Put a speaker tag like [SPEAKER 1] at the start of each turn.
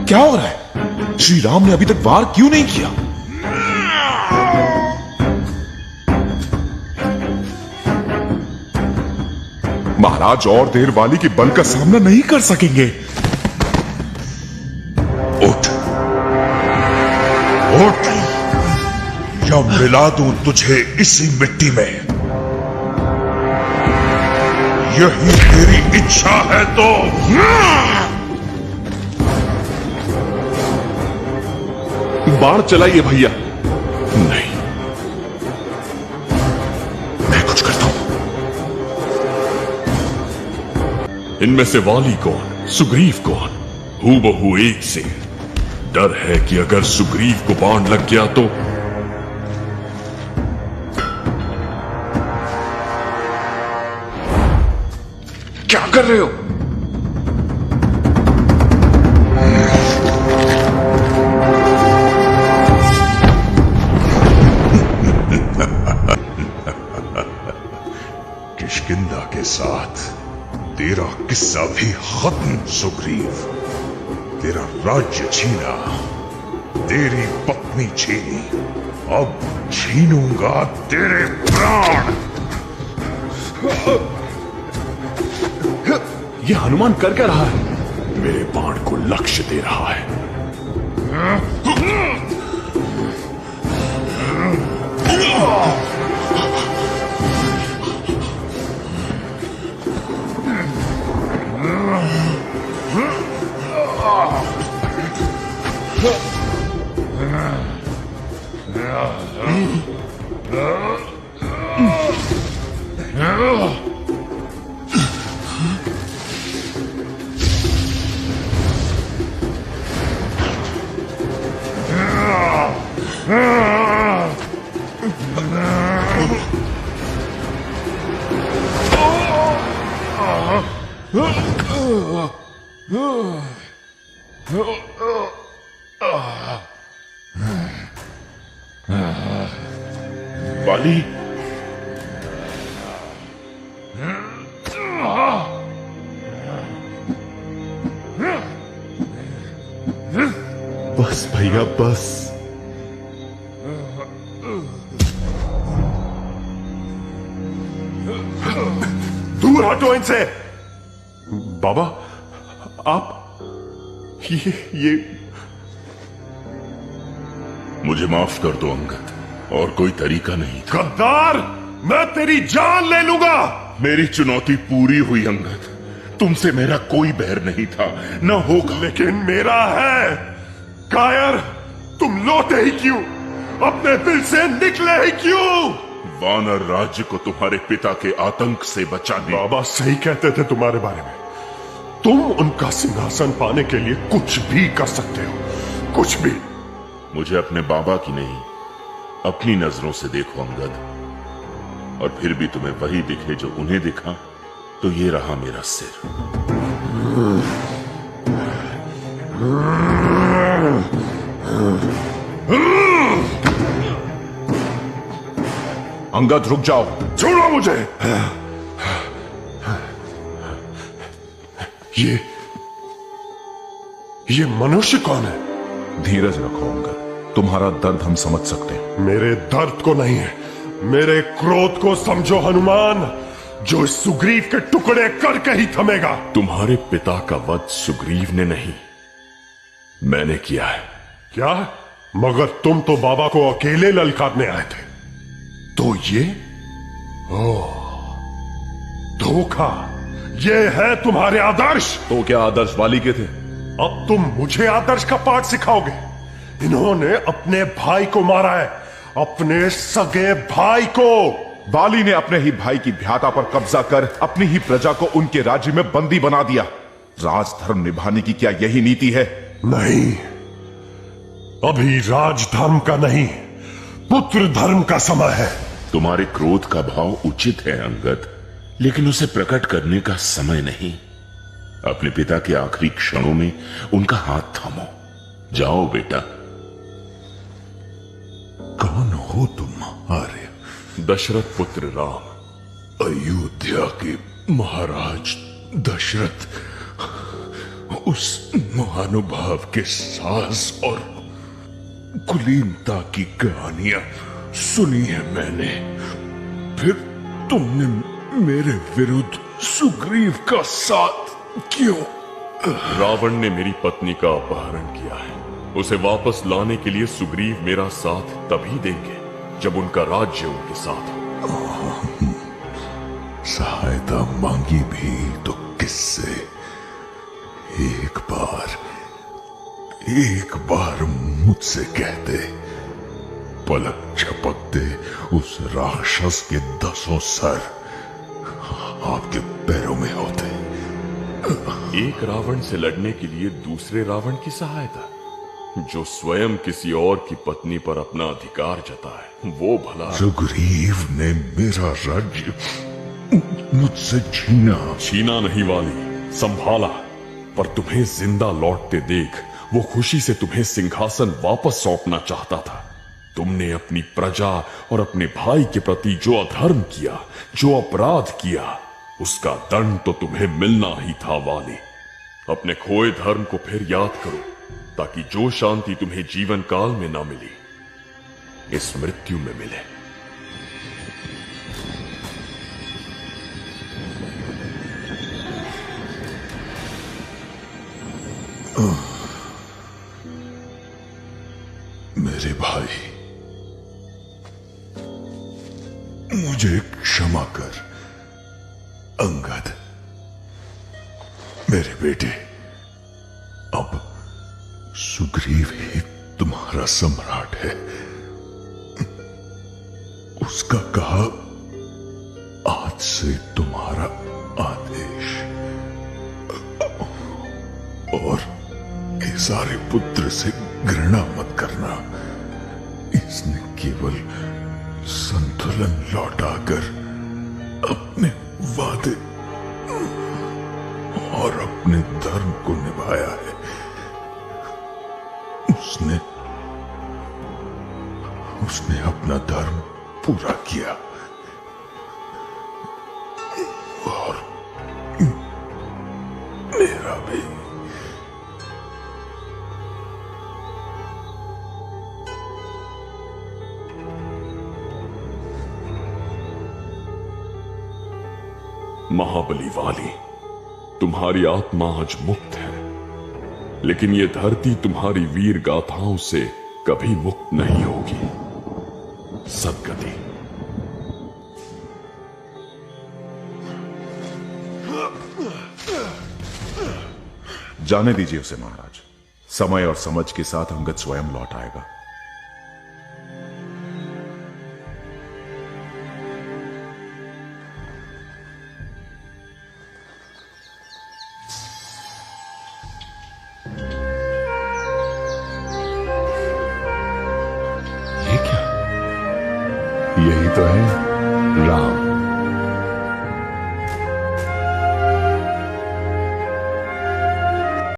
[SPEAKER 1] क्या हो रहा है? श्री राम ने अभी तक वार क्यों नहीं किया? महाराज और देर वाली के बल का सामना नहीं कर सकेंगे।
[SPEAKER 2] उठ उठ, या मिला दूं तुझे इसी मिट्टी में। यही तेरी इच्छा है तो
[SPEAKER 1] बाण चलाइए भैया।
[SPEAKER 2] नहीं, मैं कुछ करता हूं।
[SPEAKER 3] इनमें से वाली कौन, सुग्रीव कौन? हूबहू एक से। डर है कि अगर सुग्रीव को बाण लग गया तो
[SPEAKER 2] क्या कर रहे हो? किष्किंधा के साथ तेरा किस्सा भी खत्म सुग्रीव। तेरा राज्य छीना, तेरी पत्नी छीनी, अब छीनूंगा तेरे प्राण।
[SPEAKER 3] ये हनुमान कर क्या रहा है? मेरे बाण को लक्ष्य दे रहा है। वाली,
[SPEAKER 1] बस भैया बस।
[SPEAKER 2] दूर हटो इनसे।
[SPEAKER 3] बाबा आप ये
[SPEAKER 2] मुझे माफ कर दो अंगद, और कोई तरीका नहीं था। गद्दार, मैं तेरी जान ले लूंगा।
[SPEAKER 3] मेरी चुनौती पूरी हुई अंगद। तुमसे मेरा कोई बैर नहीं था, न होगा।
[SPEAKER 2] लेकिन मेरा है। कायर, तुम लौटे ही क्यों? अपने दिल से निकले ही क्यों?
[SPEAKER 3] वानर राज्य को तुम्हारे पिता के आतंक से बचाने।
[SPEAKER 2] बाबा सही कहते थे तुम्हारे बारे में। तुम उनका सिंहासन पाने के लिए कुछ भी कर सकते हो, कुछ भी।
[SPEAKER 3] मुझे अपने बाबा की नहीं, अपनी नजरों से देखो अंगद, और फिर भी तुम्हें वही दिखे जो उन्हें दिखा, तो ये रहा मेरा सिर।
[SPEAKER 1] अंगद रुक जाओ।
[SPEAKER 2] छोड़ो मुझे। ये मनुष्य कौन है?
[SPEAKER 1] धीरज रखो अंगद, तुम्हारा दर्द हम समझ सकते हैं।
[SPEAKER 2] मेरे दर्द को नहीं, मेरे क्रोध को समझो हनुमान, जो इस सुग्रीव के टुकड़े करके ही थमेगा।
[SPEAKER 3] तुम्हारे पिता का वध सुग्रीव ने नहीं, मैंने किया है।
[SPEAKER 2] क्या? मगर तुम तो बाबा को अकेले ललकारने आए थे। तो ये धोखा, ये है तुम्हारे आदर्श।
[SPEAKER 1] तो क्या आदर्श वाली के थे?
[SPEAKER 2] अब तुम मुझे आदर्श का पाठ सिखाओगे? इन्होंने अपने भाई को मारा है, अपने सगे भाई को।
[SPEAKER 1] वाली ने अपने ही भाई की भ्याता पर कब्जा कर अपनी ही प्रजा को उनके राज्य में बंदी बना दिया। राजधर्म निभाने की क्या यही नीति है?
[SPEAKER 2] नहीं, अभी राजधर्म का नहीं, पुत्र धर्म का समय है।
[SPEAKER 3] तुम्हारे क्रोध का भाव उचित है अंगद, लेकिन उसे प्रकट करने का समय नहीं। अपने पिता के आखिरी क्षणों में उनका हाथ थामो। जाओ बेटा।
[SPEAKER 2] कौन हो तुम आर्य?
[SPEAKER 3] दशरथ पुत्र राम।
[SPEAKER 2] अयोध्या के
[SPEAKER 4] महाराज दशरथ उस महानुभाव के साहस और कुलीनता की कहानियां सुनी है मैंने। फिर तुमने मेरे विरुद्ध सुग्रीव का साथ क्यों?
[SPEAKER 5] रावण ने मेरी पत्नी का अपहरण किया है। उसे वापस लाने के लिए सुग्रीव मेरा साथ तभी देंगे जब उनका राज्य उनके साथ हो।
[SPEAKER 4] सहायता मांगी भी तो किससे? एक बार मुझसे कहते, पलक झपकते उस राक्षस के 10 सर आपके पैरों में होते।
[SPEAKER 5] एक रावण से लड़ने के लिए दूसरे रावण की सहायता, जो स्वयं किसी और की पत्नी पर अपना अधिकार जताए, वो भला?
[SPEAKER 4] सुग्रीव ने मेरा राज्य मुझसे छीना
[SPEAKER 5] नहीं वाली, संभाला। पर तुम्हें जिंदा लौटते देख वो खुशी से तुम्हें सिंहासन वापस सौंपना चाहता था। तुमने अपनी प्रजा और अपने भाई के प्रति जो अधर्म किया, जो अपराध किया, उसका दंड तो तुम्हें मिलना ही था वाली। अपने खोए धर्म को फिर याद करो, ताकि जो शांति तुम्हें जीवन काल में ना मिली, इस मृत्यु में मिले।
[SPEAKER 4] मेरे भाई, मुझे क्षमा कर। अंगद, मेरे बेटे, अब सुग्रीव ही तुम्हारा सम्राट है। उसका कहा आज से तुम्हारा आदेश। और सारे पुत्र से घृणा मत करना। इसने केवल संतुलन लौटाकर अपने वादे और अपने धर्म को निभाया है। उसने अपना धर्म पूरा किया और मेरा भी।
[SPEAKER 5] महाबली वाली, तुम्हारी आत्मा आज मुक्त है, लेकिन यह धरती तुम्हारी वीर गाथाओं से कभी मुक्त नहीं होगी। सद्गति।
[SPEAKER 1] जाने दीजिए उसे महाराज। समय और समझ के साथ अंगद स्वयं लौट आएगा।
[SPEAKER 4] यही तो है राम।